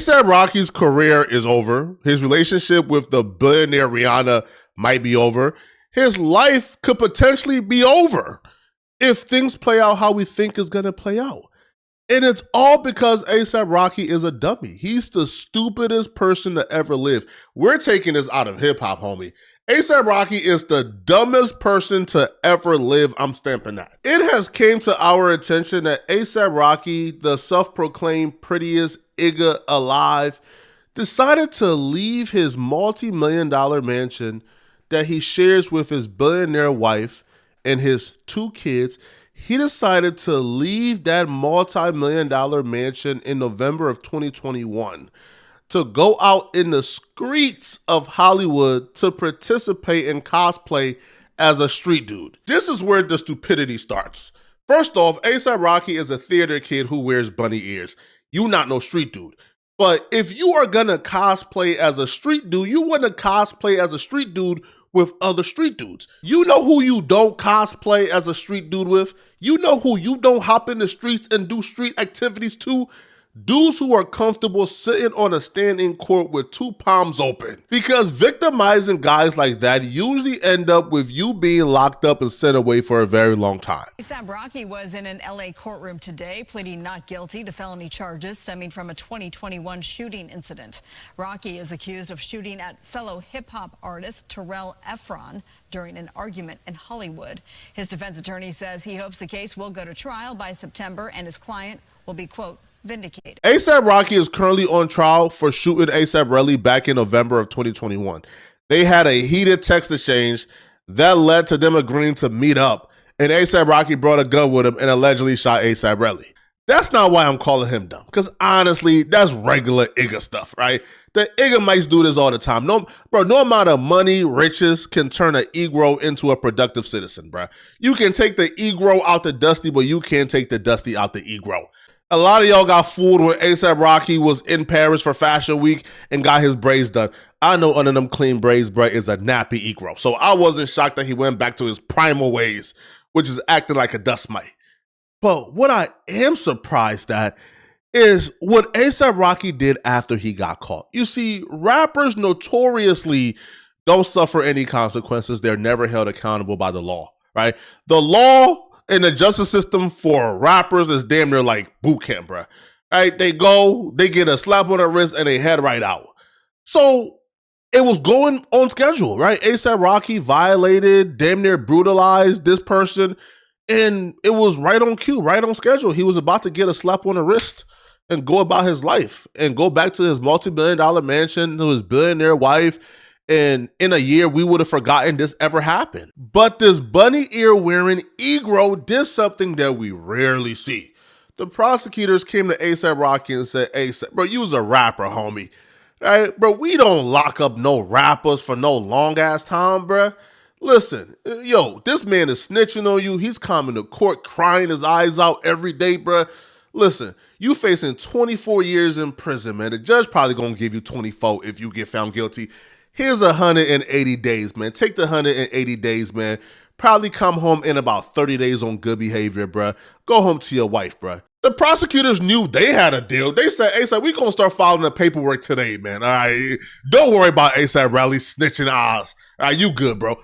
ASAP Rocky's career is over. His relationship with the billionaire Rihanna might be over. His life could potentially be over if things play out how we think is going to play out. And it's all because ASAP Rocky is a dummy. He's the stupidest person to ever live. We're taking this out of hip hop, homie. ASAP Rocky is the dumbest person to ever live. I'm stamping that. It has came to our attention that ASAP Rocky, the self-proclaimed prettiest nigga alive, decided to leave his multi-million-dollar mansion that he shares with his billionaire wife and his 2 kids. He decided to leave that multi-million-dollar mansion in November of 2021 to go out in the streets of Hollywood to participate in cosplay as a street dude. This is where the stupidity starts. First off, ASAP Rocky is a theater kid who wears bunny ears. You not no street dude. But if you are gonna cosplay as a street dude, you wanna cosplay as a street dude with other street dudes. You know who you don't cosplay as a street dude with? You know who you don't hop in the streets and do street activities to? Dudes who are comfortable sitting on a stand in court with 2 palms open. Because victimizing guys like that usually end up with you being locked up and sent away for a very long time. ASAP Rocky was in an LA courtroom today, pleading not guilty to felony charges stemming from a 2021 shooting incident. Rocky is accused of shooting at fellow hip-hop artist Terrell Efron during an argument in Hollywood. His defense attorney says he hopes the case will go to trial by September and his client will be, quote, vindicated. ASAP Rocky is currently on trial for shooting ASAP Rocky back in November of 2021. They had a heated text exchange that led to them agreeing to meet up, and ASAP Rocky brought a gun with him and allegedly shot ASAP Rocky. That's not why I'm calling him dumb, because honestly, that's regular Igga stuff, right? The Igga mics do this all the time. No amount of money, riches can turn an Negro into a productive citizen, bro. You can take the Negro out the Dusty, but you can't take the Dusty out the Negro. A lot of y'all got fooled when ASAP Rocky was in Paris for Fashion Week and got his braids done. I know under them clean braids, bro, is a nappy Negro. So I wasn't shocked that he went back to his primal ways, which is acting like a dust mite. But what I am surprised at is what ASAP Rocky did after he got caught. You see, rappers notoriously don't suffer any consequences. They're never held accountable by the law, right? The law and the justice system for rappers is damn near like boot camp, bro. Right? They go, they get a slap on the wrist, and they head right out. So it was going on schedule, right? ASAP Rocky violated, damn near brutalized this person, and it was right on cue, right on schedule. He was about to get a slap on the wrist and go about his life and go back to his multi-billion-dollar mansion, to his billionaire wife, and in a year, we would have forgotten this ever happened. But this bunny ear wearing Negro did something that we rarely see. The prosecutors came to ASAP Rocky and said, ASAP, bro, you was a rapper, homie. Right? Bro, we don't lock up no rappers for no long ass time, bro. Listen, yo, this man is snitching on you. He's coming to court crying his eyes out every day, bro. Listen, you facing 24 years in prison, man. The judge probably gonna give you 24 if you get found guilty. Here's 180 days, man. Take the 180 days, man. Probably come home in about 30 days on good behavior, bruh. Go home to your wife, bruh. The prosecutors knew they had a deal. They said, ASAP, we gonna start filing the paperwork today, man. All right, don't worry about ASAP Rocky snitching eyes. All right, you good, bro.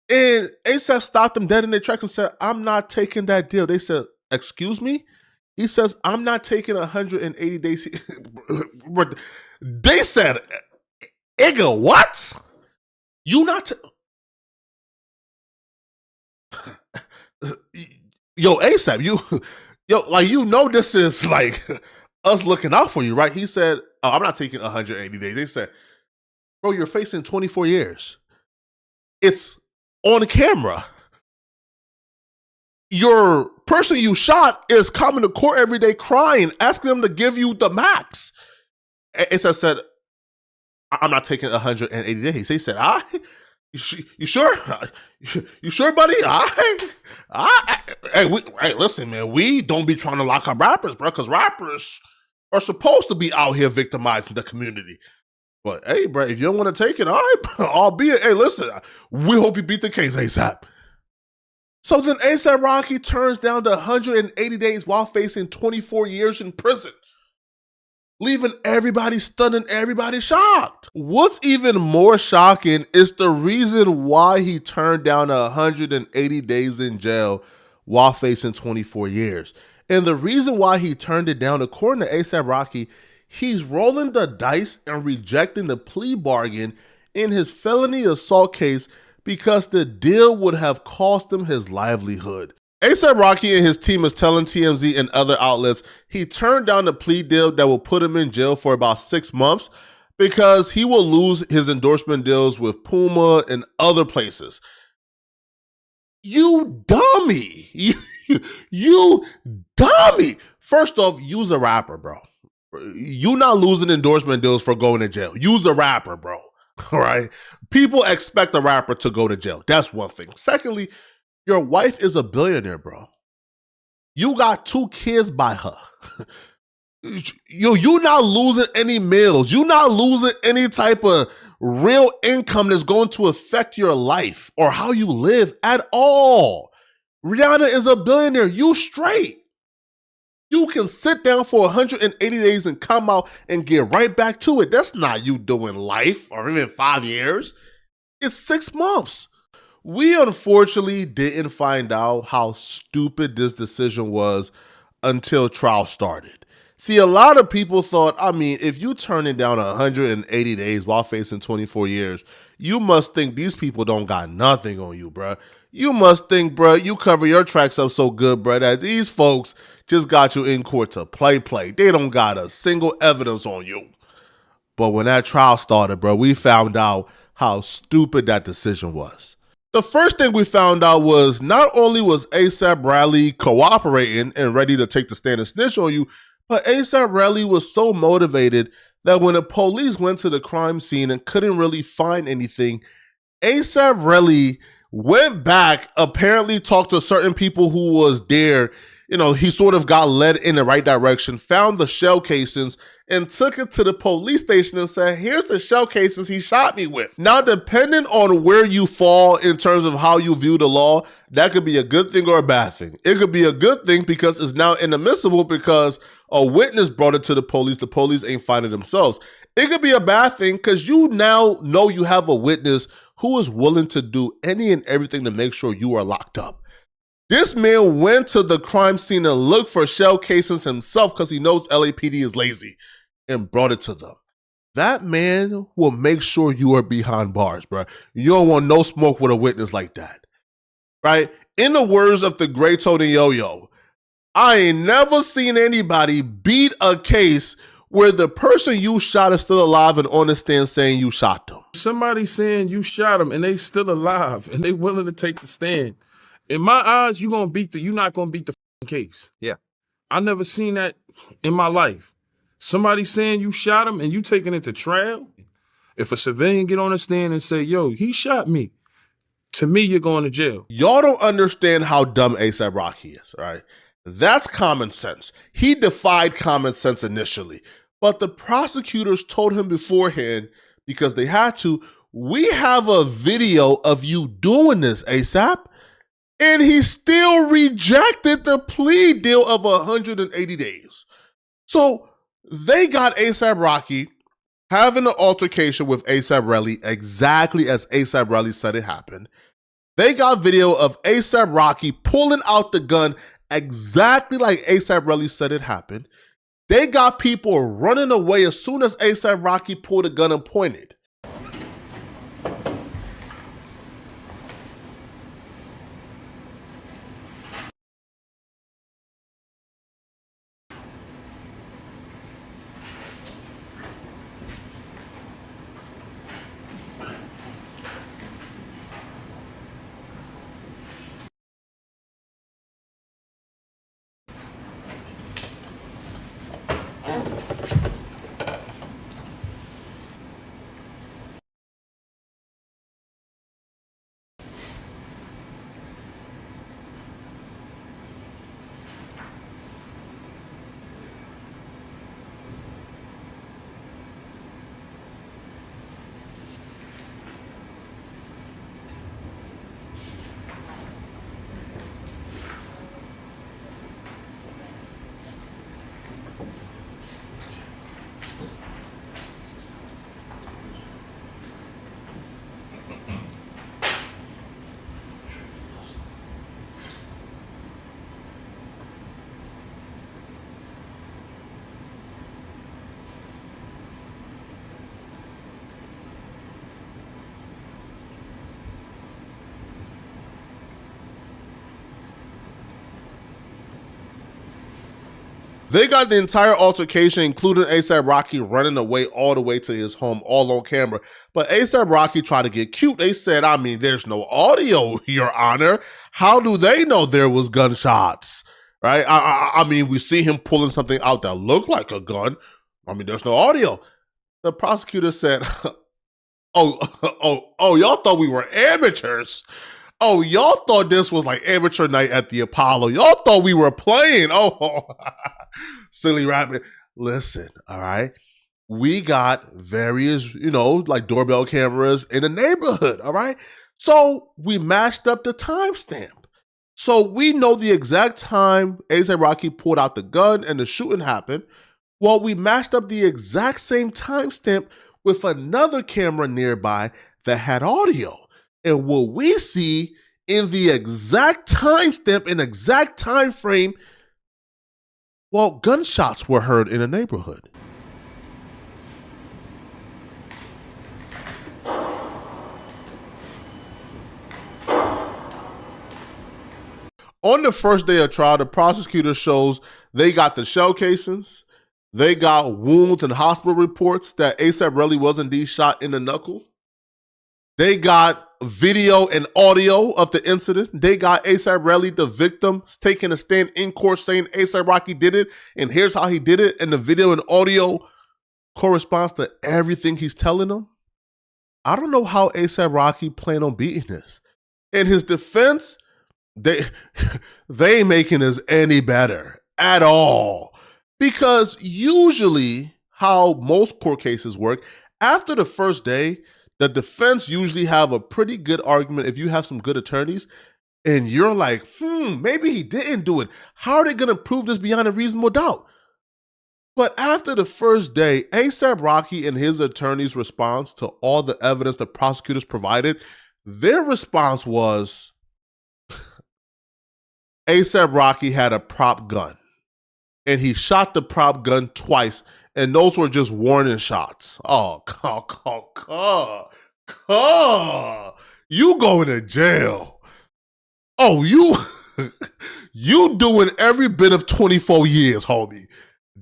And ASAP stopped them dead in their tracks and said, I'm not taking that deal. They said, excuse me? He says, I'm not taking 180 days. They said, Igga, what? You not? Yo, ASAP, this is like us looking out for you, right? He said, oh, I'm not taking 180 days. They said, bro, you're facing 24 years. It's on camera. Your person you shot is coming to court every day crying, asking them to give you the max. ASAP said, I'm not taking 180 days. He said, you sure? You sure, buddy? Hey, listen, man, we don't be trying to lock up rappers, bro, because rappers are supposed to be out here victimizing the community. But hey, bro, if you don't want to take it, all right, albeit, hey, listen, we hope you beat the case, ASAP. So then ASAP Rocky turns down the 180 days while facing 24 years in prison. leaving everybody stunned and everybody shocked. What's even more shocking is the reason why he turned down 180 days in jail while facing 24 years. And the reason why he turned it down, according to A$AP Rocky, he's rolling the dice and rejecting the plea bargain in his felony assault case because the deal would have cost him his livelihood. A$AP Rocky and his team is telling TMZ and other outlets he turned down the plea deal that will put him in jail for about 6 months because he will lose his endorsement deals with Puma and other places. You dummy. You dummy. First off, use a rapper, bro. You not losing endorsement deals for going to jail. Use a rapper, bro. All right? People expect a rapper to go to jail. That's one thing. Secondly, your wife is a billionaire, bro. You got 2 kids by her. You're not losing any meals. You're not losing any type of real income that's going to affect your life or how you live at all. Rihanna is a billionaire. You straight. You can sit down for 180 days and come out and get right back to it. That's not you doing life or even 5 years. It's 6 months. We unfortunately didn't find out how stupid this decision was until trial started. See, a lot of people thought, if you turning down 180 days while facing 24 years, you must think these people don't got nothing on you, bruh. You must think, bruh, you cover your tracks up so good, bruh, that these folks just got you in court to play. They don't got a single evidence on you. But when that trial started, bruh, we found out how stupid that decision was. The first thing we found out was not only was A$AP Rocky cooperating and ready to take the stand and snitch on you, but A$AP Rocky was so motivated that when the police went to the crime scene and couldn't really find anything, A$AP Rocky went back, apparently talked to certain people who was there. He sort of got led in the right direction, found the shell casings, and took it to the police station and said, here's the shell casings he shot me with. Now, depending on where you fall in terms of how you view the law, that could be a good thing or a bad thing. It could be a good thing because it's now inadmissible because a witness brought it to the police ain't finding themselves. It could be a bad thing because you now know you have a witness who is willing to do any and everything to make sure you are locked up. This man went to the crime scene and looked for shell casings himself because he knows LAPD is lazy and brought it to them. That man will make sure you are behind bars, bro. You don't want no smoke with a witness like that, right? In the words of the great Tony Yo-Yo, I ain't never seen anybody beat a case where the person you shot is still alive and on the stand saying you shot them. Somebody saying you shot them and they still alive and they willing to take the stand. In my eyes, you're not gonna beat the case. Yeah. I never seen that in my life. Somebody saying you shot him and you taking it to trial. If a civilian get on the stand and say, yo, he shot me, to me, you're going to jail. Y'all don't understand how dumb A$AP Rocky is, all right? That's common sense. He defied common sense initially, but the prosecutors told him beforehand, because they had to, we have a video of you doing this, A$AP. And he still rejected the plea deal of 180 days. So they got A$AP Rocky having an altercation with A$AP Rocky exactly as A$AP Rocky said it happened. They got video of A$AP Rocky pulling out the gun exactly like A$AP Rocky said it happened. They got people running away as soon as A$AP Rocky pulled a gun and pointed. They got the entire altercation, including A$AP Rocky running away all the way to his home, all on camera. But A$AP Rocky tried to get cute. They said, I mean, there's no audio, Your Honor. How do they know there was gunshots? Right? I mean, we see him pulling something out that looked like a gun. I mean, there's no audio. The prosecutor said, oh, y'all thought we were amateurs. Oh, y'all thought this was like amateur night at the Apollo. Y'all thought we were playing. Oh, silly rabbit. Listen, all right. We got various, like doorbell cameras in the neighborhood, all right? So we matched up the timestamp. So we know the exact time A$AP Rocky pulled out the gun and the shooting happened. Well, we matched up the exact same timestamp with another camera nearby that had audio. And what we see in the exact timestamp and exact time frame, well, gunshots were heard in the neighborhood. On the first day of trial, the prosecutor shows they got the shell casings, they got wounds and hospital reports that A$AP really was indeed shot in the knuckle. They got video and audio of the incident. They got A$AP Rocky, the victim, taking a stand in court saying A$AP Rocky did it, and here's how he did it, and the video and audio corresponds to everything he's telling them. I don't know how A$AP Rocky planned on beating this. In his defense, they ain't making this any better at all. Because usually how most court cases work, after the first day, the defense usually have a pretty good argument if you have some good attorneys and you're like, maybe he didn't do it. How are they going to prove this beyond a reasonable doubt? But after the first day, A$AP Rocky and his attorney's response to all the evidence the prosecutors provided, their response was A$AP Rocky had a prop gun and he shot the prop gun twice. And those were just warning shots. Oh, you going to jail. Oh, you doing every bit of 24 years, homie.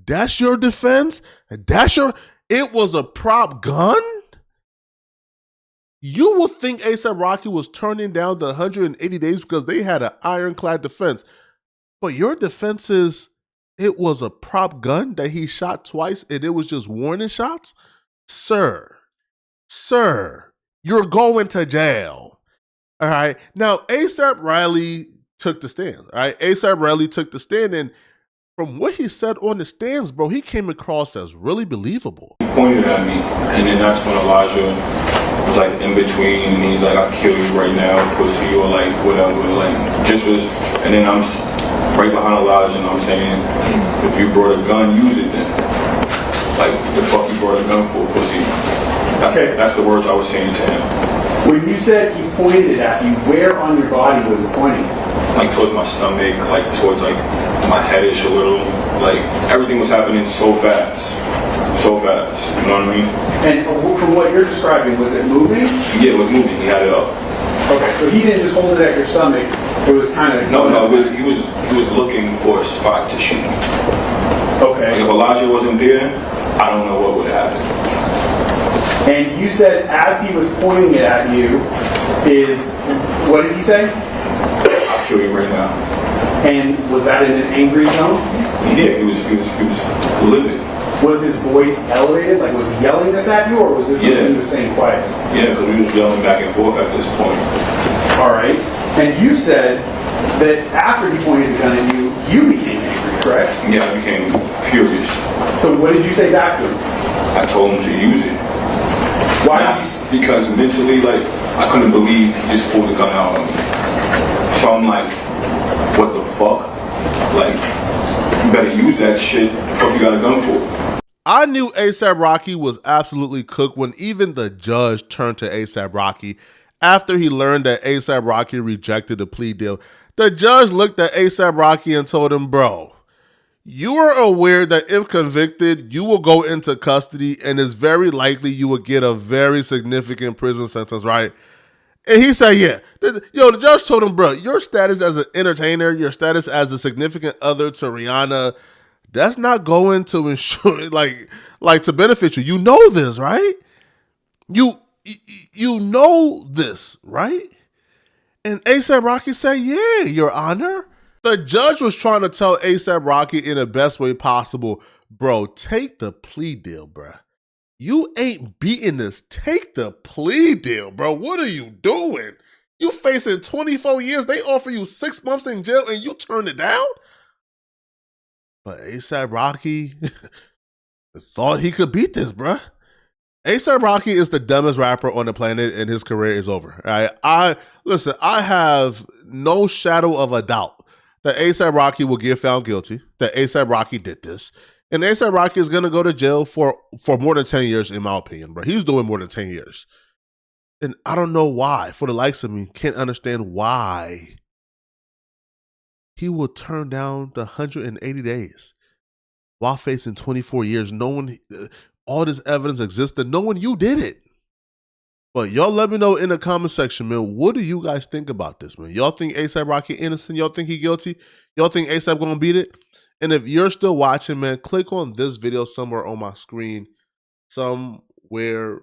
That's your defense? It was a prop gun? You would think A$AP Rocky was turning down the 180 days because they had an ironclad defense. But your defense is, it was a prop gun that he shot twice and it was just warning shots? Sir, you're going to jail. All right. Now, A$AP Riley took the stand. All right. A$AP Riley took the stand, and from what he said on the stands, bro, he came across as really believable. He pointed at me, and then that's when Elijah was like in between, and he's like, I'll kill you right now, pussy, or like whatever. Like, just was, and then I'm right behind Elijah, and I'm saying, if you brought a gun, use it then. Like, the fuck you brought a gun for, pussy? That's the words I was saying to him. When you said he pointed at you, where on your body was it pointing? Like towards my stomach, like towards like my headish a little. Like everything was happening so fast. You know what I mean? And from what you're describing, was it moving? Yeah, it was moving. He had it up. Okay, so he didn't just hold it at your stomach. It was kind of no. He was looking for a spot to shoot. Okay. Like if Elijah wasn't there, I don't know what would have happened. And you said as he was pointing it at you, what did he say? I'll kill you right now. And was that in an angry tone? Yeah, he was livid. Was his voice elevated? Like, was he yelling this at you, or was this something he was saying quiet? Yeah, because we was yelling back and forth at this point. All right. And you said that after he pointed the gun at you, you became angry, correct? Yeah, I became furious. So what did you say back to him? I told him to use it. Why? Because mentally, like, I couldn't believe he just pulled the gun out on me. So I'm like, what the fuck? Like, you better use that shit. What the fuck you got a gun for? I knew A$AP Rocky was absolutely cooked when even the judge turned to A$AP Rocky after he learned that A$AP Rocky rejected the plea deal. The judge looked at A$AP Rocky and told him, bro, you are aware that if convicted, you will go into custody and it's very likely you will get a very significant prison sentence, right? And he said, yeah. The judge told him, bro, your status as an entertainer, your status as a significant other to Rihanna, That's not going to ensure like to benefit you. You know this, right? You know this, right? And ASAP Rocky said, yeah, Your Honor. The judge was trying to tell ASAP Rocky in the best way possible, bro, take the plea deal, bro. You ain't beating this. Take the plea deal, bro. What are you doing? You facing 24 years. They offer you 6 months in jail and you turn it down? But ASAP Rocky thought he could beat this, bro. ASAP Rocky is the dumbest rapper on the planet and his career is over. All right? Listen, I have no shadow of a doubt that ASAP Rocky will get found guilty, that ASAP Rocky did this. And ASAP Rocky is going to go to jail for more than 10 years, in my opinion, bro. He's doing more than 10 years. And I don't know why, for the likes of me, can't understand why he will turn down the 180 days while facing 24 years, knowing all this evidence existed, knowing you did it. But y'all let me know in the comment section, man, what do you guys think about this, man? Y'all think ASAP Rocky innocent? Y'all think he guilty? Y'all think ASAP gonna beat it? And if you're still watching, man, click on this video somewhere on my screen, somewhere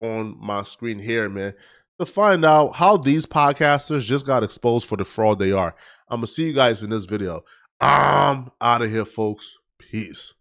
on my screen here, man, to find out how these podcasters just got exposed for the fraud they are. I'm gonna see you guys in this video. I'm out of here, folks. Peace.